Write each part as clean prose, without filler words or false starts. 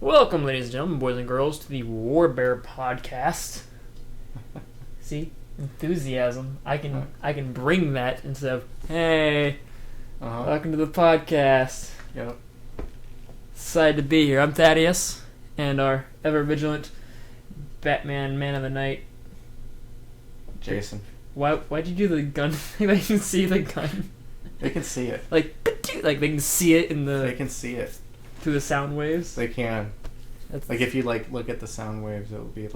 Welcome, ladies and gentlemen, boys and girls, to the Warbear podcast. See? Enthusiasm. I can bring that instead of, hey, welcome to the podcast. Yep. Excited to be here. I'm Thaddeus, and our ever-vigilant Batman Man of the Night. Jason. Why'd you do the gun thing? They can see the gun. They can see it. Like they can see it in the... They can see it. Through the sound waves? They can. Like, if you, look at the sound waves, it'll be,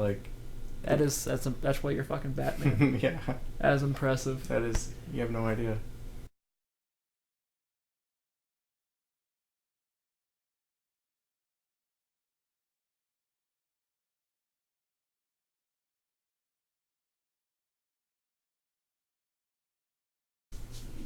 That's why you're fucking Batman. Yeah. That is impressive. That is... You have no idea.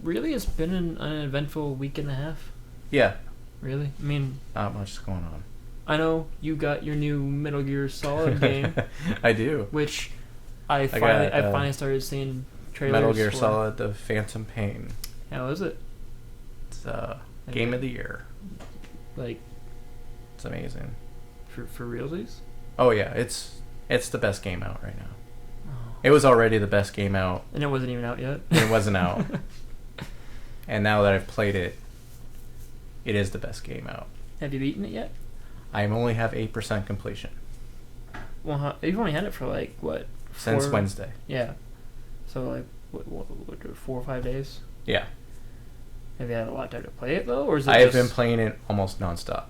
Really? It's been an eventful week and a half? Yeah. Really? I mean... Not much is going on. I know you got your new Metal Gear Solid game. I do. Which I finally started seeing trailers Metal Gear for. Solid, The Phantom Pain. How is it? It's game of the year. Like... It's amazing. For realsies? Oh yeah, it's the best game out right now. Oh. It was already the best game out. And it wasn't even out yet? It wasn't out. And now that I've played it, it is the best game out. Have you beaten it yet? I only have 8% completion. Well, you've only had it for what? Since Wednesday. Yeah. So what, 4 or 5 days? Yeah. Have you had a lot of time to play it though, or is it? I have been playing it almost nonstop.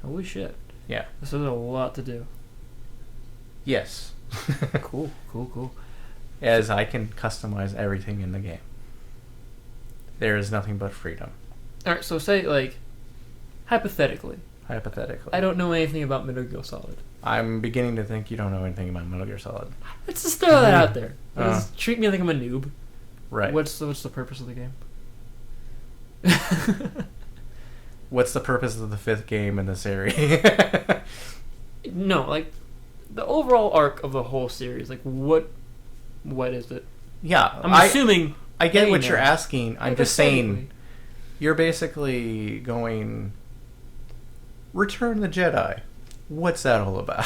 Holy shit! Yeah. This is a lot to do. Yes. Cool. As I can customize everything in the game. There is nothing but freedom. All right. So say hypothetically. Hypothetically. I don't know anything about Metal Gear Solid. I'm beginning to think you don't know anything about Metal Gear Solid. Let's just throw that out there. Just treat me like I'm a noob. Right. What's the purpose of the game? What's the purpose of the 5th game in the series? No, the overall arc of the whole series. What is it? Yeah. I'm assuming... I get what you're asking. I'm just saying... You're basically going... Return the Jedi. What's that all about?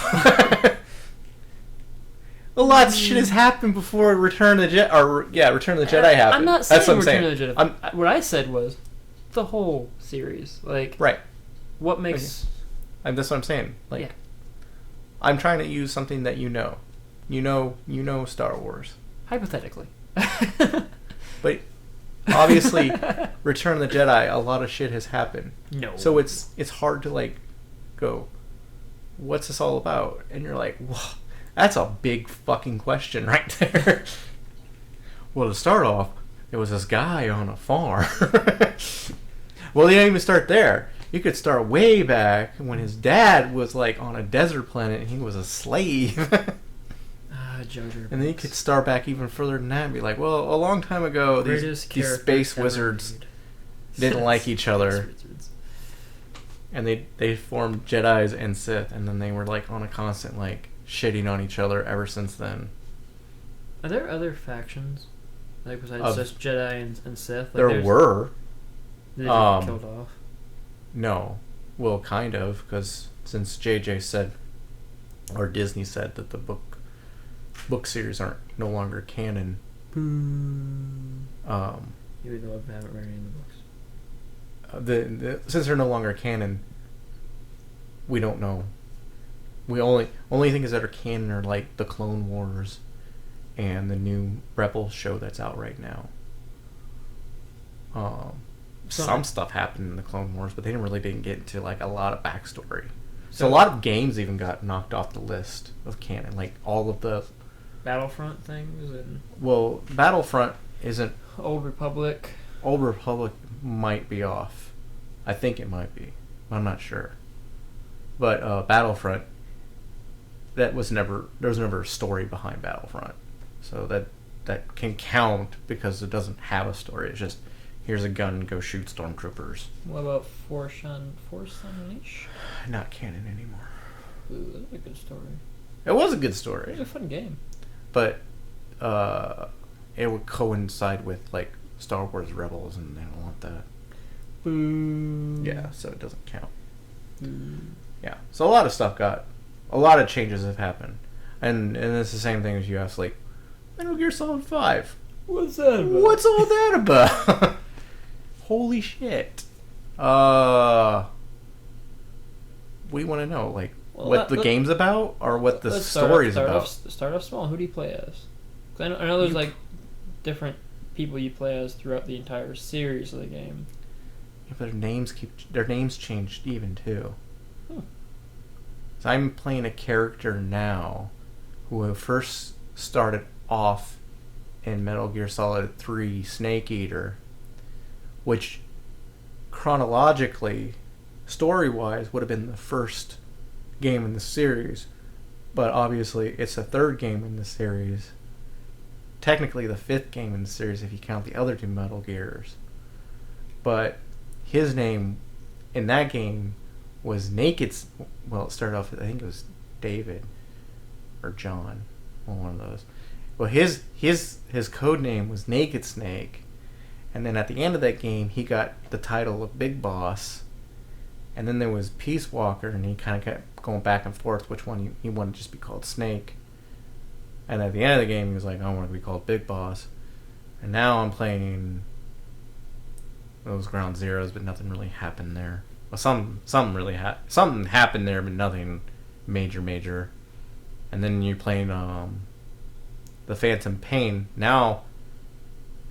A lot of shit has happened before Return of the Jedi. Return of the Jedi happened. I'm not saying That's what I'm Return saying. of the Jedi. What I said was the whole series. Right. What makes... And that's what I'm saying. Yeah. I'm trying to use something that you know. You know Star Wars. Hypothetically. But obviously, Return of the Jedi, a lot of shit has happened. No. So it's hard to go, what's this all about? And you're like, whoa, that's a big fucking question right there. Well, to start off, there was this guy on a farm. Well, you don't even start there. You could start way back when his dad was on a desert planet and he was a slave. Jojo. And then you could start back even further than that and be like, well, a long time ago, these space wizards didn't like each other. And they formed Jedis and Sith, and then they were on a constant shitting on each other ever since then. Are there other factions besides just Jedi and Sith? There were. Did they get killed off? No. Well, kind of, because since JJ said, or Disney said that the book series aren't no longer canon. Even though I haven't read any of the books. Since they're no longer canon, we don't know. We only things that are canon are the Clone Wars and the new Rebel show that's out right now. Some stuff happened in the Clone Wars, but they didn't get into a lot of backstory. So a lot of games even got knocked off the list of canon, all of the Battlefront things and... Well, Battlefront isn't... Old Republic might be off. I think it might be. I'm not sure. But Battlefront, there was never a story behind Battlefront. So that can count because it doesn't have a story. It's just, here's a gun, go shoot stormtroopers. What about Force Unleashed? Not canon anymore. Ooh, that's a good story. It was a good story. It was a fun game. But it would coincide with Star Wars Rebels, and they don't want that. Boo. Yeah, so it doesn't count. Yeah. So a lot of changes have happened. And it's the same thing as you asked, like, Metal Gear Solid 5. What's that about? What's all that about? Holy shit. What do you want to know? Like, what the game's about? Or what the story's about? Start off small. Who do you play as? 'Cause I know there's, like, different people you play as throughout the entire series of the game. Yeah, but their names changed even, too. Hmm. So I'm playing a character now who first started off in Metal Gear Solid 3 Snake Eater, which chronologically, story-wise, would have been the first game in the series, but obviously it's the third game in the series. Technically the fifth game in the series if you count the other two Metal Gears. But his name in that game was Naked... Well, it started off with, I think it was David or John, one of those. Well, his code name was Naked Snake, and then at the end of that game, he got the title of Big Boss, and then there was Peace Walker, and he kind of kept going back and forth which one he wanted to just be called Snake. And at the end of the game, he was like, I want to be called Big Boss. And now I'm playing those Ground Zeroes, but nothing really happened there. Well, something happened there, but nothing major. And then you're playing the Phantom Pain. Now,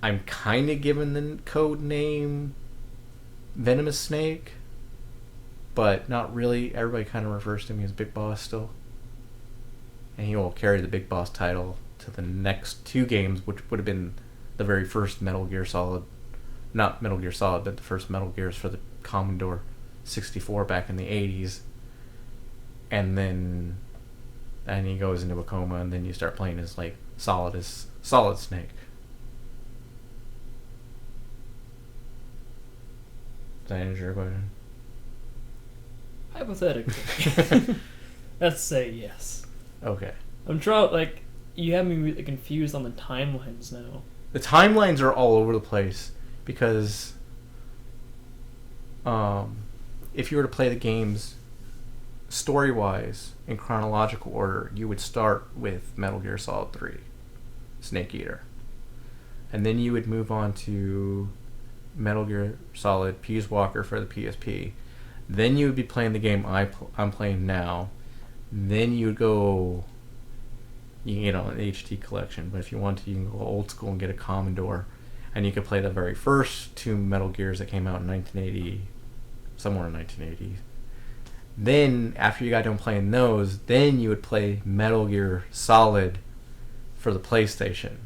I'm kind of given the code name Venomous Snake, but not really. Everybody kind of refers to me as Big Boss still. And he will carry the Big Boss title to the next two games, which would have been the very first Metal Gear Solid. Not Metal Gear Solid, but the first Metal Gears for the Commodore 64 back in the 80s. And he goes into a coma, and then you start playing as, like, Solid Snake. Does that answer your question? Hypothetically. Let's say yes. Okay. I'm trying, like, you have me really confused on the timelines now. The timelines are all over the place because if you were to play the games story-wise in chronological order, you would start with Metal Gear Solid 3, Snake Eater. And then you would move on to Metal Gear Solid Peace Walker for the PSP. Then you would be playing the game I'm playing now. Then you would go, you can get on an HD collection, but if you want to, you can go old school and get a Commodore, and you could play the very first two Metal Gears that came out in 1980, somewhere in 1980. Then, after you got done playing those, then you would play Metal Gear Solid for the PlayStation.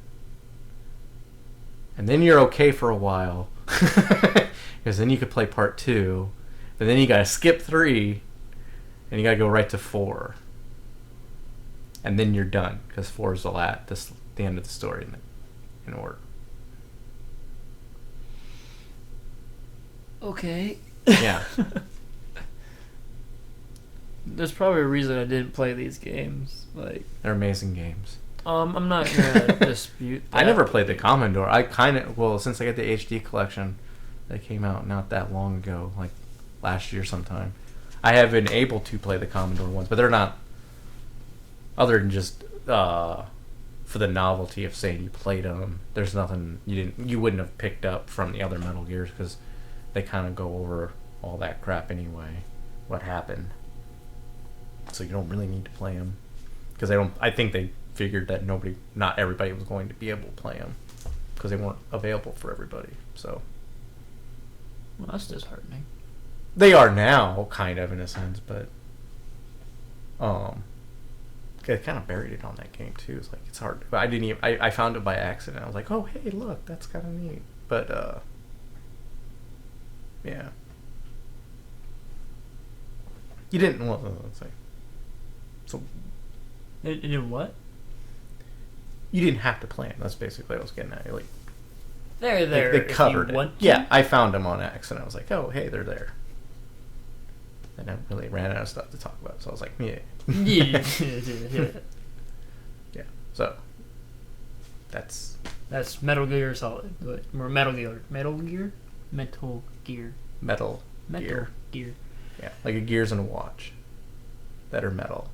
And then you're okay for a while, because then you could play part 2, but then you gotta skip 3, and you gotta go right to 4. And then you're done, because 4 is the end of the story in order. Okay. Yeah. There's probably a reason I didn't play these games. Like, they're amazing games. I'm not gonna dispute that. I never played the Commodore. Since I got the HD collection that came out not that long ago, like last year sometime, I have been able to play the Commodore ones, but they're not, other than just for the novelty of saying you played them, there's nothing you wouldn't have picked up from the other Metal Gears, because they kind of go over all that crap anyway, what happened. So you don't really need to play them, because I think they figured that not everybody was going to be able to play them, because they weren't available for everybody. So, well, that's disheartening. They are now, kind of, in a sense, but I kind of buried it on that game too. It's like, it's hard. But I found it by accident. I was like, oh hey, look, that's kind of neat. But yeah, you didn't. Well, let's say. So, It did what? You didn't have to play them. That's basically what I was getting at. Like, they're there. They covered it. Yeah, I found them on accident. I was like, oh, hey, they're there. And I really ran out of stuff to talk about, so I was like, yeah. Yeah. Yeah. So that's Metal Gear Solid. Or Metal Gear. Metal Gear. Metal Gear. Yeah. Yeah, like a Gears and a watch. that are metal.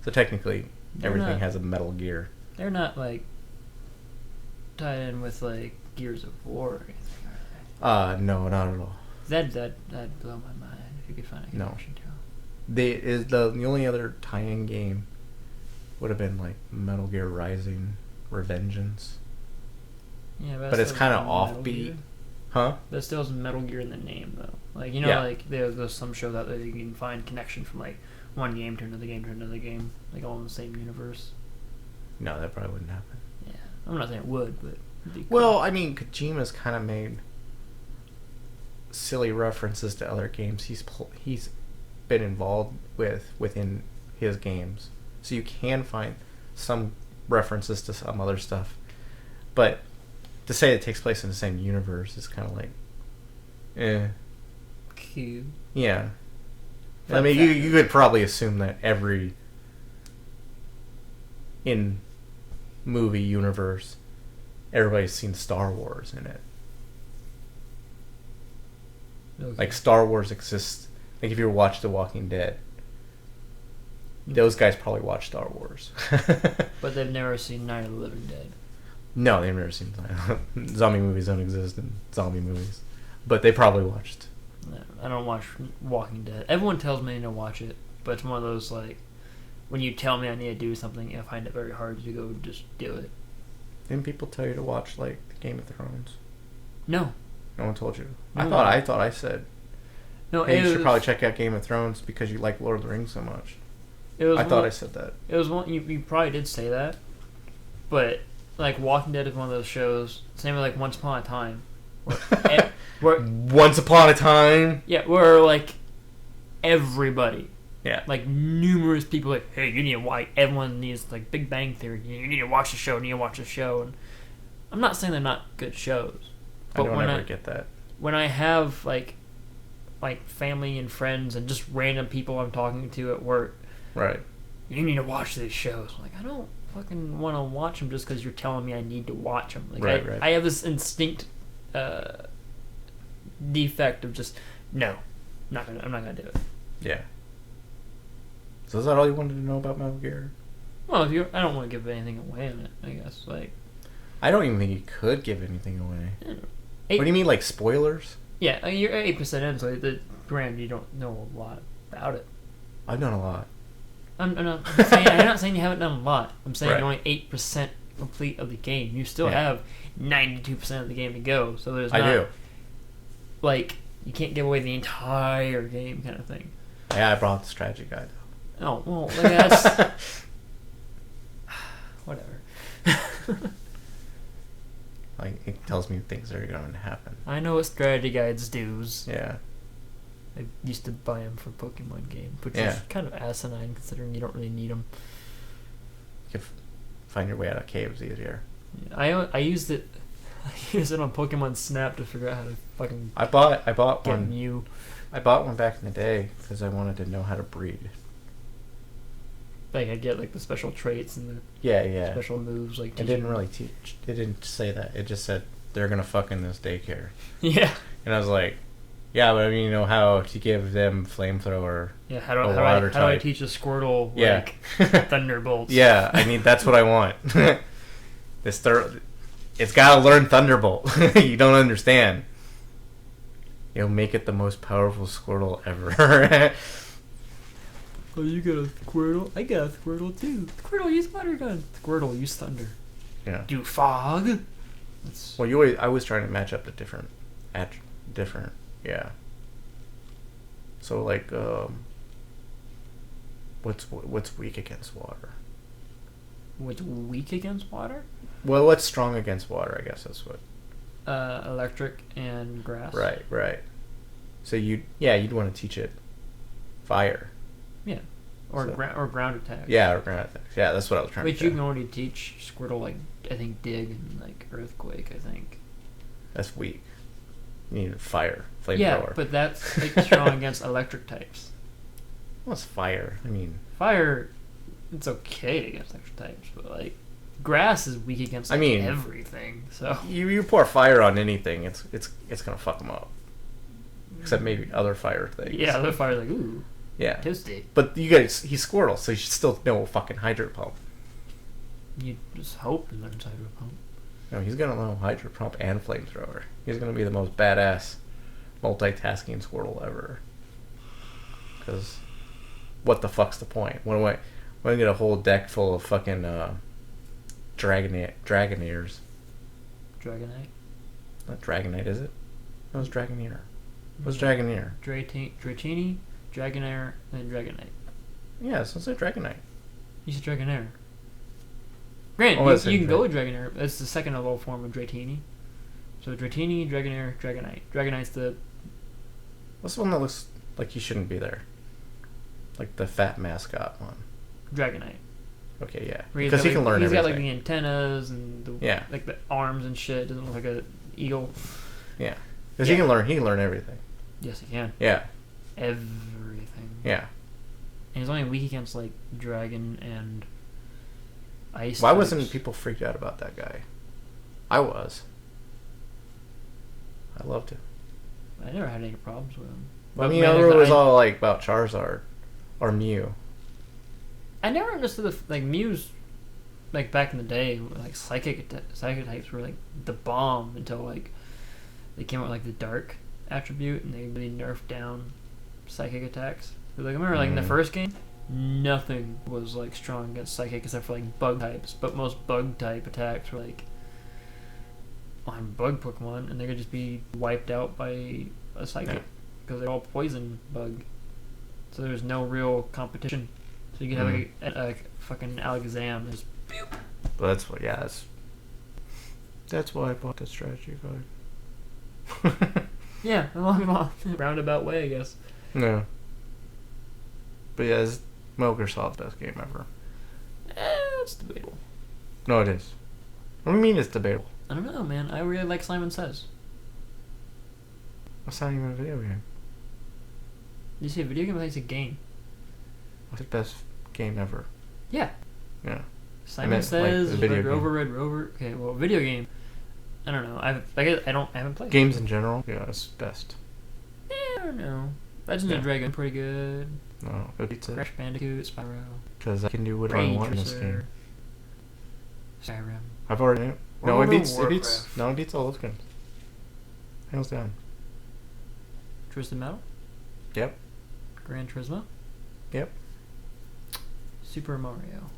So technically, everything has a Metal Gear. They're not like tied in with like Gears of War or anything, are they? No, not at all. That'd blow my mind if you could find a connection to them. The only other tie-in game would have been like Metal Gear Rising, Revengeance. Yeah, but it's kind of offbeat, huh? That still has Metal Gear in the name, though. Like like there's some shows out there that you can find connection from like one game to another game to another game, like all in the same universe. No, that probably wouldn't happen. Yeah, I'm not saying it would, but it'd be cool. Well, I mean, Kojima's kind of made silly references to other games he's been involved within his games, so you can find some references to some other stuff, but to say it takes place in the same universe is kind of like, Cute. Yeah. I mean, you could probably assume that in movie universe, everybody's seen Star Wars in it. Okay. Like, Star Wars exists. Like, if you watch The Walking Dead, those guys probably watch Star Wars. But they've never seen Night of the Living Dead. No, they've never seen zombie movies. Don't exist in zombie movies, but they probably watched. I don't watch Walking Dead. Everyone tells me to watch it, but it's one of those like when you tell me I need to do something, I find it very hard to go just do it. Didn't people tell you to watch like Game of Thrones? No. No one told you. No. I thought I said. No, hey, you should probably check out Game of Thrones because you like Lord of the Rings so much. I thought I said that. It was one you probably did say that, but. Like, Walking Dead is one of those shows, same with, like, Once Upon a Time. Where Once Upon a Time? Yeah, where, like, everybody. Yeah. Like, numerous people, like, hey, you need to watch, everyone needs, like, Big Bang Theory, you need to watch the show, And I'm not saying they're not good shows. But I don't ever get that. When I have, like, family and friends and just random people I'm talking to at work. Right. You need to watch these shows. I'm like, I don't fucking want to watch them just because you're telling me I need to watch them. Like, right. I have this instinct defect of just I'm not gonna do it. Yeah. So is that all you wanted to know about Metal Gear? Well, I don't want to give anything away on it. I guess I don't even think you could give anything away. What do you mean, like spoilers? Yeah, you're 8% in, so you don't know a lot about it. I've done a lot. I'm not saying you haven't done a lot. I'm saying you're only 8% complete of the game. You still have 92% of the game to go. So there's not... I do. Like, you can't give away the entire game kind of thing. Yeah, I brought the strategy guide, though. Oh, well, like, that's... Whatever. Like, it tells me things that are going to happen. I know what strategy guides do. Yeah. I used to buy them for Pokemon games, which is kind of asinine considering you don't really need them. You can find your way out of caves easier. Yeah, I used it. I used it on Pokemon Snap to figure out how to fucking. I bought get one. Mew. I bought one back in the day because I wanted to know how to breed. Like I get like the special traits and the special moves. Like it didn't really teach. It didn't say that. It just said they're gonna fuck in this daycare. Yeah. And I was like. Yeah, but I mean, you know how to give them flamethrower. Yeah, how do I teach a Squirtle Thunderbolts? Yeah, I mean that's what I want. It's got to learn Thunderbolt. You don't understand. You'll make it the most powerful Squirtle ever. Oh, you got a Squirtle? I got a Squirtle too. Squirtle, use water gun. Squirtle, use thunder. Yeah. Do fog. Well, I was trying to match up the different. Yeah. So like, what's weak against water? What's weak against water? Well, what's strong against water? I guess that's what. Electric and grass. Right. So you'd want to teach it fire. Yeah. Or ground attack. Yeah, or ground attack. Yeah, that's what I was trying to say. But you can already teach Squirtle, like, I think dig and, like, earthquake, I think. That's weak. You need fire. Flamethrower. Yeah, but that's like strong against electric types. What's fire? I mean... Fire, it's okay against electric types, but, like, grass is weak against everything, so... You pour fire on anything, it's gonna fuck them up. Except maybe other fire things. Yeah, other fire, like, ooh. Yeah. Toasty. But he's Squirtle, so you should still know fucking Hydro Pump. You just hope he learns Hydro Pump. No, he's gonna know Hydro Pump and Flamethrower. He's gonna be the most badass multitasking Squirtle ever. Because what the fuck's the point? When I get a whole deck full of fucking Dragoneers. Dragonite? Not Dragonite, is it? That was Dragoneer. What's Dragoneer? Dratini, Dragonair, and Dragonite. Yeah, so it's like Dragonite. You said Dragonair. Granted, you can go with Dragonair. That's the second evolved form of Dratini. So Dratini, Dragonair, Dragonite. Dragonite's the... What's the one that looks like he shouldn't be there? Like the fat mascot one. Dragonite. Okay, yeah. Because he can learn everything. He's got like the antennas and like the arms and shit. Doesn't look like an eagle. Yeah. Because he can learn everything. Yes, he can. Yeah. Everything. Yeah. And he's only weak against like dragon and ice. Why wasn't people freaked out about that guy? I was. I loved him. I never had any problems with him. I mean, it was all like about Charizard or Mew. I never understood like Mew's, like back in the day, like psychic types were like the bomb until like they came out with like the dark attribute and they really nerfed down psychic attacks. Like I remember like in the first game, nothing was like strong against psychic except for like bug types, but most bug type attacks were like on bug Pokemon and they could just be wiped out by a psychic because they're all poison bug. So there's no real competition. So you can have a fucking Alakazam and just boop. But that's what, that's why I bought the strategy card. Yeah, a long roundabout way, I guess. No. But yeah, Metal Gear Solid's best game ever. It's debatable. No, it is. What do you mean it's debatable? I don't know, man. I really like Simon Says. That's not even a video game. You say a video game? I think it's a game. What's the best game ever? Yeah. Yeah. Simon Says, like, Red Rover. Okay, well, video game. I don't know. I haven't played. Games in general? Yeah, it's best. I don't know. Legends of Dragon, pretty good. No, it beats it. Crash Bandicoot, Spyro. Because I can do whatever I want in this game. Skyrim. I've already... No, it beats all those games. Hands down. Twisted Metal? Yep. Gran Turismo? Yep. Super Mario.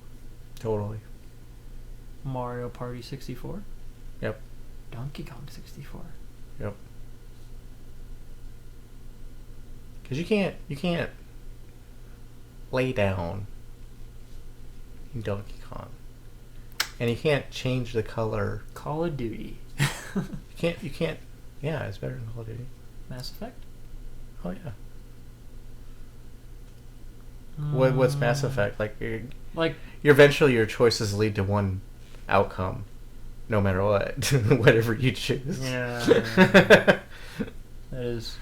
Totally. Mario Party 64? Yep. Donkey Kong 64? Yep. Because you can't lay down in Donkey Kong. And you can't change the color. Call of Duty. You can't, yeah, it's better than Call of Duty. Mass Effect? Oh, yeah. What's Mass Effect? Like eventually your choices lead to one outcome, no matter what, whatever you choose. Yeah. That is.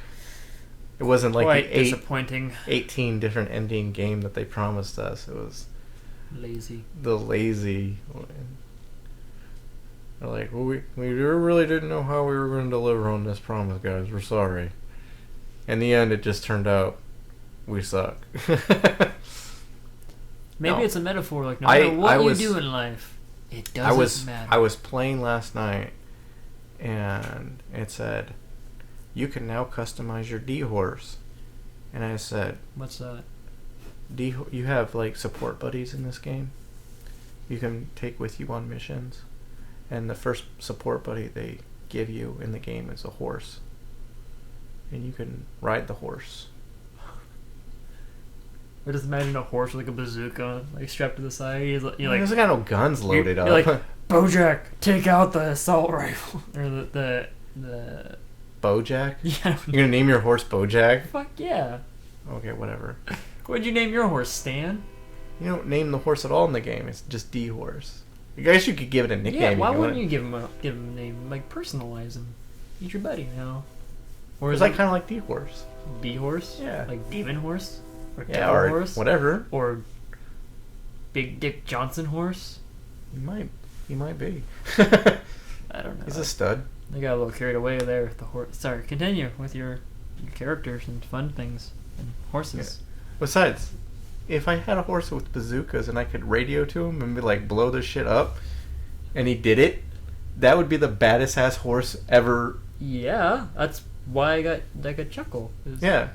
It wasn't like quite the disappointing. 18 different ending game that they promised us. It was lazy. The lazy. They're like, well, we really didn't know how we were going to deliver on this promise, guys. We're sorry. In the end, it just turned out we suck. Maybe it's a metaphor. Like, no matter what you do in life, it doesn't matter. I was playing last night, and it said, you can now customize your D-Horse. And I said... What's that? You have, like, support buddies in this game. You can take with you on missions. And the first support buddy they give you in the game is a horse. And you can ride the horse. I just imagine a horse with like a bazooka, like strapped to the side. He doesn't got no guns loaded up. You're like, Bojack, take out the assault rifle or the Bojack? Yeah. You're gonna name your horse Bojack? Fuck yeah. Okay, whatever. What'd you name your horse, Stan? You don't name the horse at all in the game. It's just D-Horse. I guess you could give it a nickname. Yeah, why wouldn't you give him a name? Like, personalize him. He's your buddy now. Or is that kind of like D-Horse? B-Horse? Yeah. Like Demon Horse? Or yeah, or Horse? Whatever. Or Big Dick Johnson Horse? He might be. I don't know. He's a stud. They got a little carried away there with the horse. Sorry, continue with your characters and fun things and horses. Besides, if I had a horse with bazookas and I could radio to him and be like, blow this shit up, and he did it, that would be the baddest ass horse ever. Yeah, that's why I got like a chuckle. Yeah.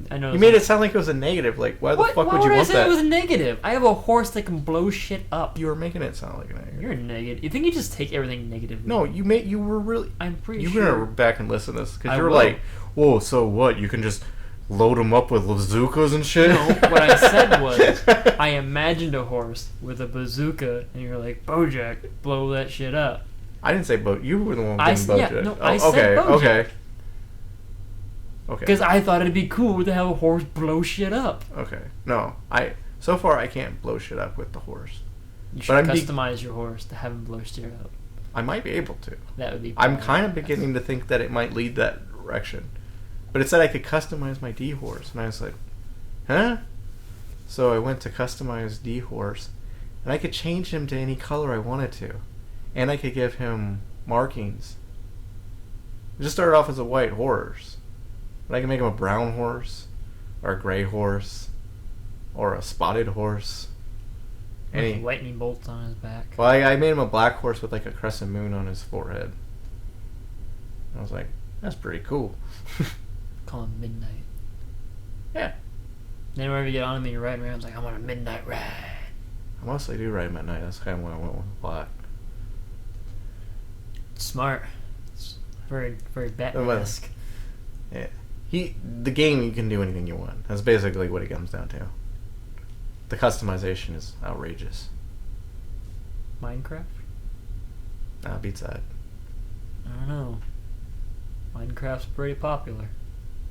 I know. You made it sound like it was a negative. Like, why the fuck would you want that? Why would I say it was a negative? I have a horse that can blow shit up. You were making it sound like a negative. You're a negative. You think you just take everything negatively? No, you were really... I'm pretty sure. You're going to back and listen to this. Because you were will. like, whoa, so what? You can just load them up with bazookas and shit? No, what I said was, I imagined a horse with a bazooka, and you're like, Bojack, blow that shit up. I didn't say Bojack. You were the one getting Bojack. Yeah, no, I said Bojack. Okay. Because I thought it'd be cool to have a horse blow shit up. Okay. No, so far I can't blow shit up with the horse. You should customize your horse to have him blow shit up. I might be able to. That would be. I'm kind of beginning to think that it might lead that direction, but it said I could customize my D horse, and I was like, huh? So I went to customize D horse, and I could change him to any color I wanted to, and I could give him markings. It just started off as a white horse. But I can make him a brown horse, or a gray horse, or a spotted horse. Any lightning bolts on his back. Well, I made him a black horse with like a crescent moon on his forehead. I was like, that's pretty cool. Call him Midnight. Yeah. Then whenever you get on him and you're riding around, it's like, I'm on a midnight ride. I mostly do ride him at night. That's kind of why I went with black. Smart. It's very, very Batman-esque. Yeah. The game, you can do anything you want. That's basically what it comes down to. The customization is outrageous. Minecraft? Nah, beats that. I don't know. Minecraft's pretty popular.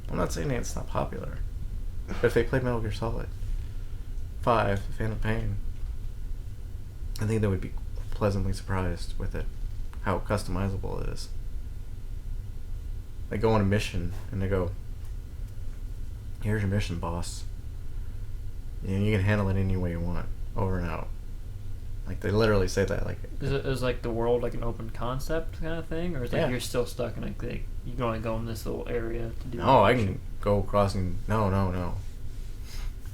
I'm not saying it's not popular. But if they play Metal Gear Solid 5, The Phantom Pain, I think they would be pleasantly surprised with it. How customizable it is. They go on a mission and they go, here's your mission, boss. And you can handle it any way you want, over and out. Like, they literally say that. Like, is like the world like an open concept kind of thing? Or is it like you're still stuck in like you can only go in this little area to do no, I can go crossing. No.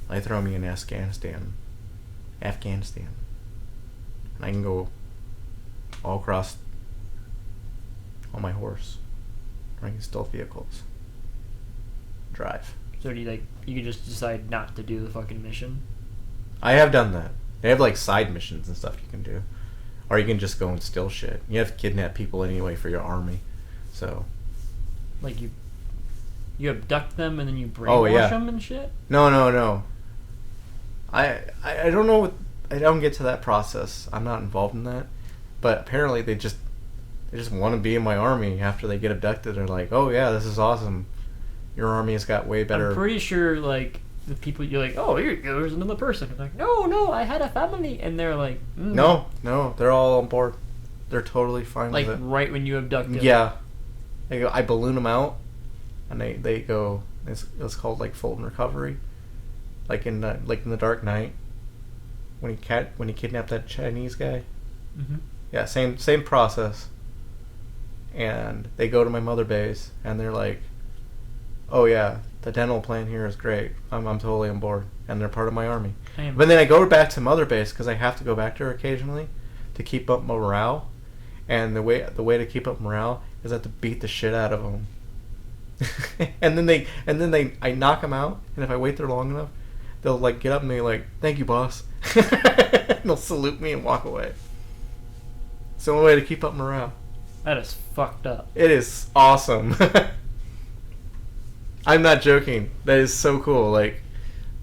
They throw me in Afghanistan. And I can go all across on my horse. Running stealth vehicles. Drive. So do you could just decide not to do the fucking mission? I have done that. They have like side missions and stuff you can do. Or you can just go and steal shit. You have to kidnap people anyway for your army. So like you abduct them and then you brainwash them and shit? No. I don't know I don't get to that process. I'm not involved in that. But apparently they just want to be in my army after they get abducted. They're like, oh yeah, this is awesome. Your army has got way better. I'm pretty sure, like, the people, you're like, oh, here you go, there's another person. I'm like, no, I had a family. And they're like, No, they're all on board. They're totally fine with it. Like, right when you abduct them. Yeah. They go, I balloon them out, and they go, it's called, like, Fulton Recovery. Like in the Dark Knight, when he kidnapped that Chinese guy. Mm-hmm. Yeah, same process. And they go to my mother base, and they're like, oh yeah, the dental plan here is great. I'm totally on board, and they're part of my army. But then I go back to mother base because I have to go back there occasionally to keep up morale. And the way to keep up morale is I have to beat the shit out of them. and then I knock them out, and if I wait there long enough, they'll like get up and they're like, "Thank you, boss." And they'll salute me and walk away. It's the only way to keep up morale. That is fucked up. It is awesome. I'm not joking. That is so cool. Like,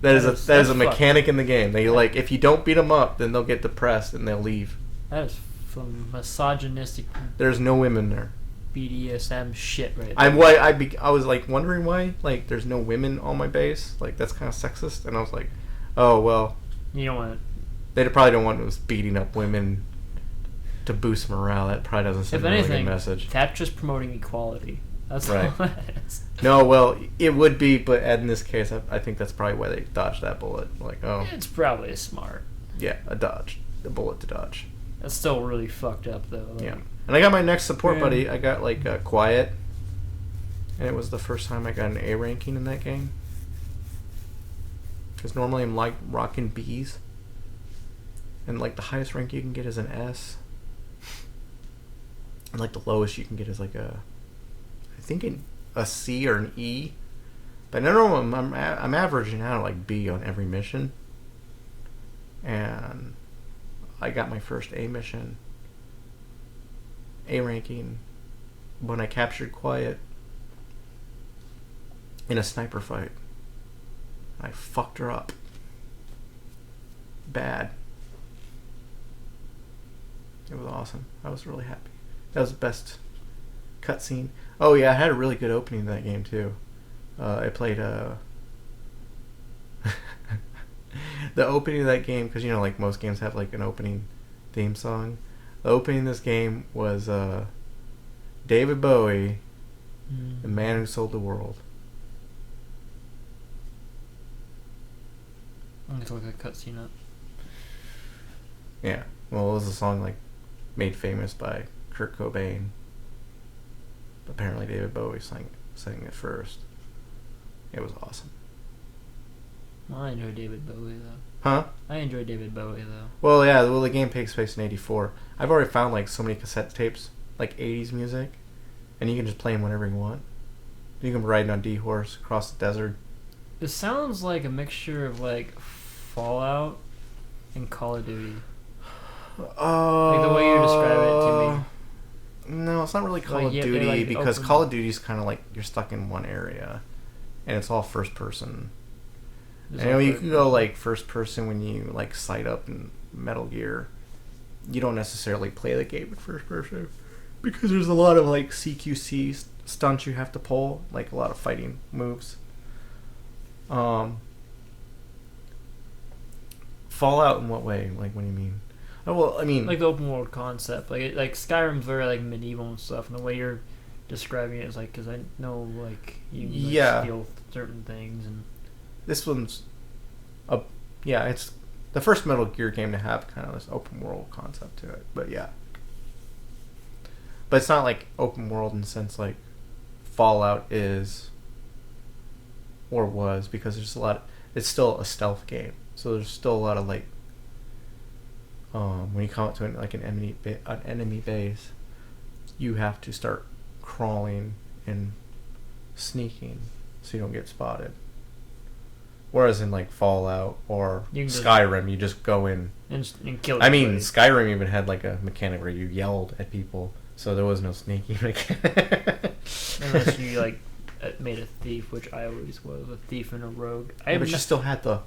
that is a mechanic in the game. They like, if you don't beat them up, then they'll get depressed and they'll leave. That is some misogynistic. There's no women there. BDSM shit right there. I was like wondering why like there's no women on my base. Like, that's kind of sexist. And I was like, oh well. You don't want. They probably don't want us beating up women to boost morale. That probably doesn't send a really good message. That's just promoting equality. That's right. all that is. No, well, it would be, but in this case, I think that's probably why they dodged that bullet. Like, oh. It's probably smart. Yeah, a bullet to dodge. That's still really fucked up, though. Like, yeah. And I got my next support buddy. I got, like, Quiet. And it was the first time I got an A ranking in that game. Because normally I'm like rocking B's. And like the highest rank you can get is an S. And like the lowest you can get is like a C or an E. But no, I'm averaging out like B on every mission. And I got my first A mission, A ranking, when I captured Quiet in a sniper fight. I fucked her up. Bad. It was awesome. I was really happy. That was the best cutscene. Oh yeah, I had a really good opening to that game too. I played the opening of that game, because you know, like most games have like an opening theme song. The opening of this game was David Bowie, The Man Who Sold the World. I'm going to look at cutscene up. Yeah, well, it was a song like made famous by Kurt Cobain. Apparently David Bowie sang it first. It was awesome. Well, I enjoy David Bowie though. Huh? I enjoy David Bowie though. Well, yeah. Well, the game takes place in '84. I've already found like so many cassette tapes, like '80s music, and you can just play them whenever you want. You can be riding on D-Horse across the desert. It sounds like a mixture of like Fallout and Call of Duty. Like the way you describe it to me. No, it's not really Call of Duty, like because Call of Duty is kind of like you're stuck in one area, and it's all first person. I know you can go like first person when you like sight up in Metal Gear. You don't necessarily play the game in first person because there's a lot of like CQC stunts you have to pull, like a lot of fighting moves. Fallout in what way? Like, what do you mean? Oh, well, I mean, like the open world concept, like Skyrim's very like medieval and stuff, and the way you're describing it is like, because I know like you steal certain things, and this one's it's the first Metal Gear game to have kind of this open world concept to it. But yeah, but it's not like open world in the sense like Fallout is or was, because there's a lot. It's still a stealth game, so there's still a lot of like. When you come up to an enemy base, you have to start crawling and sneaking so you don't get spotted. Whereas in like Fallout or Skyrim, you just go in and kill. I mean, Skyrim even had like a mechanic where you yelled at people, so there was no sneaking mechanic. Unless you like made a thief, which I always was, a thief and a rogue. But you still had the.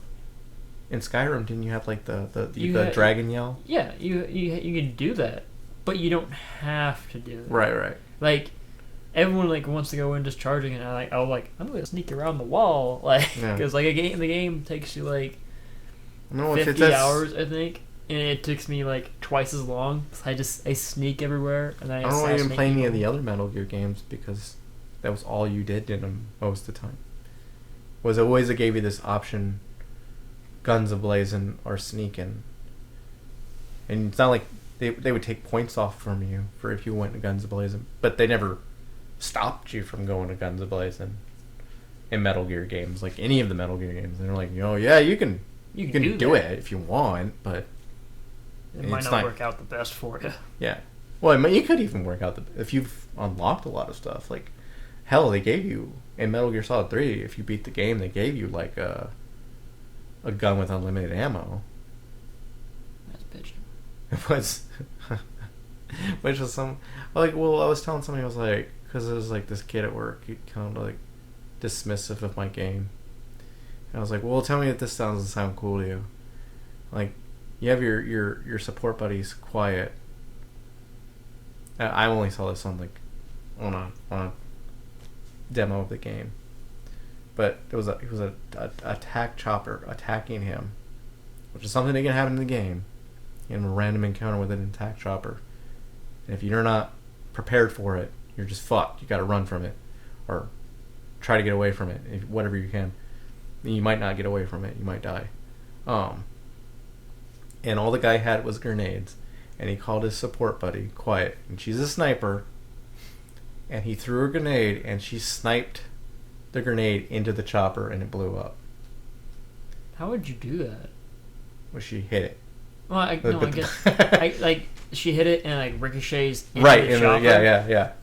In Skyrim, didn't you have like the dragon yell? Yeah, you can do that, but you don't have to do it. Right. Like everyone like wants to go in just charging, and I'm going to sneak around the wall, like because the game takes you like 50 hours, I think, and it takes me like twice as long. So I sneak everywhere, and I don't even play any of the other Metal Gear games because that was all you did in them most of the time. Was always it gave you this option. Guns a-blazing or sneaking, and it's not like they would take points off from you for if you went to guns a-blazing, but they never stopped you from going to guns a-blazing in Metal Gear games, like any of the Metal Gear games. And they're like, yeah, you can do it if you want, but it might not work out the best for you. Yeah, well, you could even work out if you've unlocked a lot of stuff. Like hell, they gave you in Metal Gear Solid 3, if you beat the game, they gave you like a gun with unlimited ammo. That's bitching. It was, which was I was telling somebody, I was like, because there was like this kid at work, he kind of like dismissive of my game, and I was like, well, tell me that this doesn't sound cool to you. Like, you have your support buddies Quiet. I only saw this on a demo of the game. But it was a attack chopper attacking him, which is something that can happen in the game. You have a random encounter with an attack chopper, and if you're not prepared for it, you're just fucked. You got to run from it, or try to get away from it, whatever you can. You might not get away from it. You might die. And all the guy had was grenades, and he called his support buddy Quiet, and she's a sniper, and he threw a grenade, and she sniped the grenade into the chopper, and it blew up. How would you do that? Well, she hit it. Well, I guess like she hit it and like ricochets into Right, the chopper. yeah.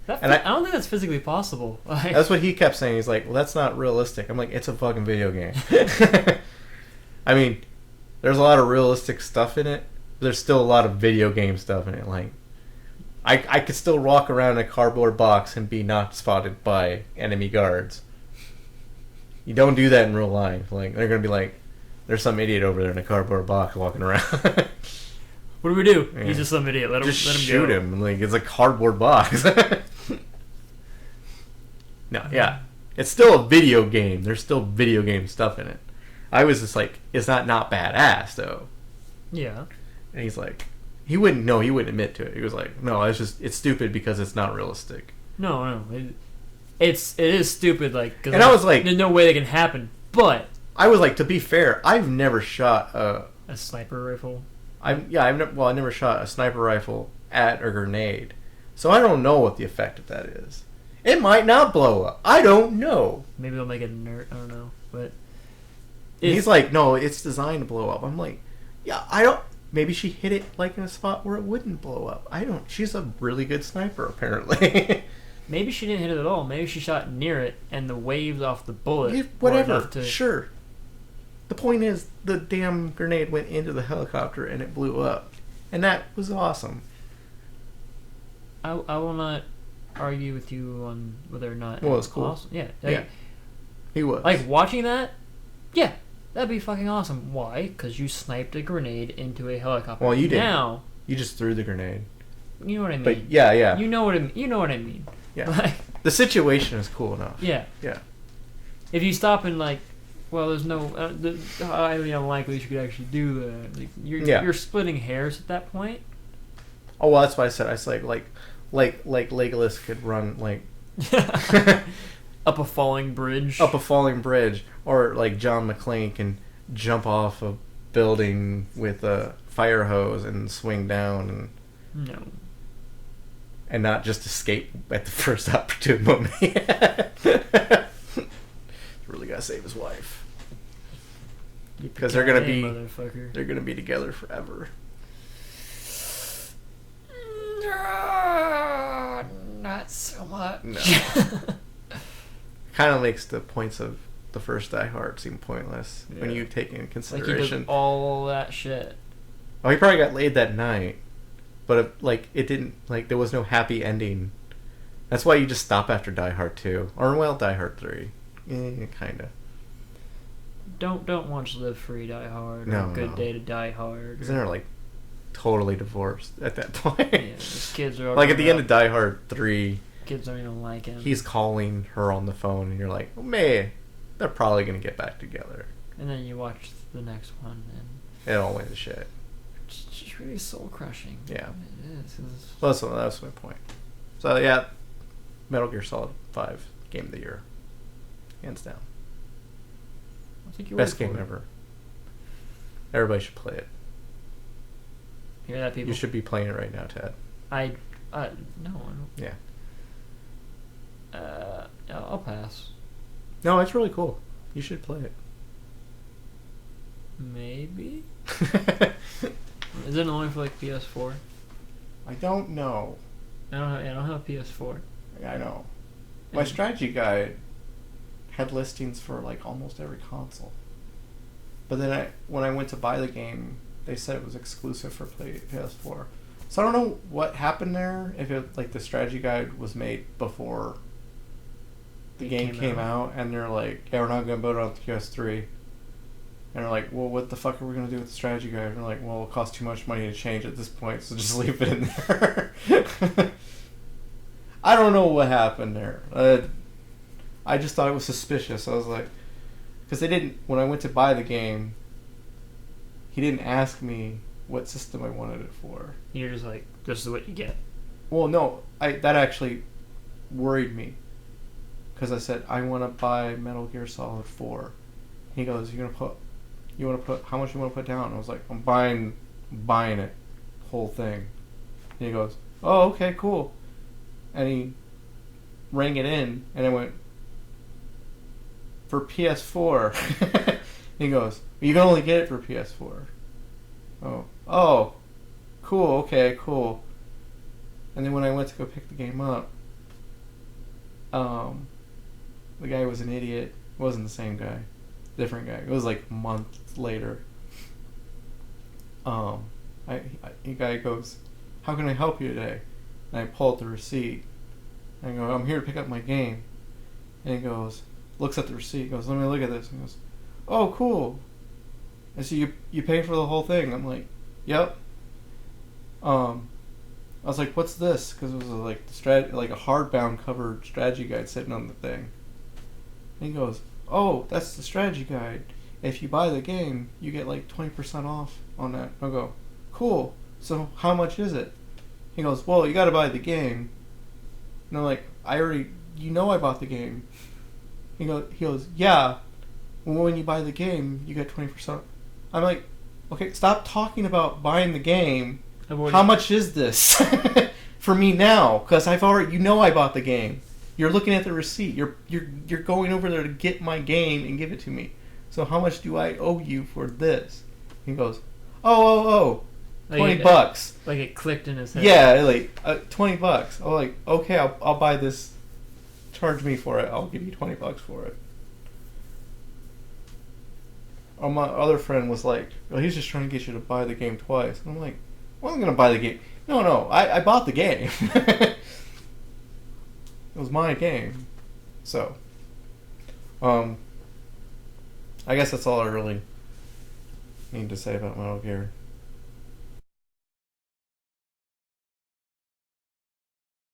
I don't think that's physically possible. Like, That's what he kept saying. He's like, well, that's not realistic. I'm like, it's a fucking video game. I mean, there's a lot of realistic stuff in it. But there's still a lot of video game stuff in it. Like, I could still walk around in a cardboard box and be not spotted by enemy guards. You don't do that in real life. Like, they're going to be like, there's some idiot over there in a cardboard box walking around. What do we do? Yeah. He's just some idiot. Let him shoot go. him. Like, it's a cardboard box. No, yeah. It's still a video game. There's still video game stuff in it. I was just like, it's not badass, though. Yeah. And he's like, he wouldn't admit to it. He was like, no, it's stupid because it's not realistic. No. It is stupid, like, cause and I was like, there's no way that can happen, but... I was like, to be fair, I've never shot a sniper rifle? I've never shot a sniper rifle at a grenade. So I don't know what the effect of that is. It might not blow up. I don't know. Maybe they'll make it inert. I don't know. But he's like, no, it's designed to blow up. I'm like, yeah, I don't. Maybe she hit it like in a spot where it wouldn't blow up. I don't. She's a really good sniper, apparently. Maybe she didn't hit it at all. Maybe she shot near it, and the waves off the bullet. Whatever. Sure. The point is, the damn grenade went into the helicopter and it blew up, and that was awesome. I will not argue with you on whether or not. Well, it's cool. Awesome. Yeah. Yeah. He was. Like, watching that, yeah, that'd be fucking awesome. Why? Because you sniped a grenade into a helicopter. Well, you did. Now, you just threw the grenade. You know what I mean? But yeah. You know what I mean? Yeah. Like, the situation is cool enough. Yeah. Yeah. If you stop and like, well, there's no highly unlikely you could actually do that. Like, you're splitting hairs at that point. Oh well, that's why I said like Legolas could run like up a falling bridge. Or like John McClane can jump off a building with a fire hose and swing down and not just escape at the first opportune moment. Really gotta save his wife because they're gonna be together forever. Not so much. No. Kind of makes the points of the first Die Hard seem pointless when you take into consideration like he did all that shit. Oh, he probably got laid that night, but it didn't, like, there was no happy ending. That's why you just stop after Die Hard 2 or Die Hard 3. Kind of. Don't watch Live Free Die Hard or Good Day to Die Hard. Because they're like totally divorced at that point. Yeah, his kids are all like at the end of Die Hard 3. Kids don't even like him. He's calling her on the phone, and you're like, well, man, they're probably gonna get back together. And then you watch the next one, and it all went to shit. It's just really soul crushing. Yeah, it is. Well, that's my point. So yeah, Metal Gear Solid 5 Game of the Year, hands down. I think you're best game ever. Everybody should play it. Hear that, people? You should be playing it right now, Ted. No, I don't. Yeah. I'll pass. No, it's really cool. You should play it. Maybe. Is it only for like PS4? I don't know. I don't have a PS4. I know. My strategy guide had listings for like almost every console. But then when I went to buy the game, they said it was exclusive for PS4. So I don't know what happened there. If it like the strategy guide was made before the game came out, and they're like, "Yeah, we're not going to build it on the PS3." And they're like, "Well, what the fuck are we going to do with the strategy guide?" And they're like, "Well, it costs too much money to change at this point, so just leave it in there." I don't know what happened there. I just thought it was suspicious. I was like, because they didn't, when I went to buy the game, he didn't ask me what system I wanted it for. You're just like, this is what you get. Well, no, that actually worried me. Because I said, I want to buy Metal Gear Solid 4. He goes, how much you want to put down? And I was like, I'm buying it, whole thing. And he goes, oh, okay, cool. And he rang it in, and I went, for PS4. He goes, you can only get it for PS4. Oh, cool, okay, cool. And then when I went to go pick the game up, the guy was an idiot. It wasn't the same guy. Different guy. It was like a month later. The guy goes, how can I help you today? And I pull out the receipt. And I go, I'm here to pick up my game. And he goes, looks at the receipt, goes, let me look at this. And he goes, oh, cool. And so you paid for the whole thing? I'm like, yep. I was like, what's this? Because it was like a hardbound covered strategy guide sitting on the thing. And he goes, oh, that's the strategy guide. If you buy the game, you get like 20% off on that. I go, cool. So how much is it? He goes, well, you got to buy the game. And I'm like, I bought the game. He goes, yeah. Well, when you buy the game, you get 20%. I'm like, okay, stop talking about buying the game. How much is this for me now? Because I bought the game. You're looking at the receipt. You're going over there to get my game and give it to me. So how much do I owe you for this? He goes, oh, like $20. Like it clicked in his head. Yeah, like $20. I'm like, okay, I'll buy this. Charge me for it. I'll give you $20 for it. Or my other friend was like, well, he's just trying to get you to buy the game twice. And I'm like, well, I'm going to buy the game. No, I bought the game. It was my game. So, I guess that's all I really need to say about Metal Gear.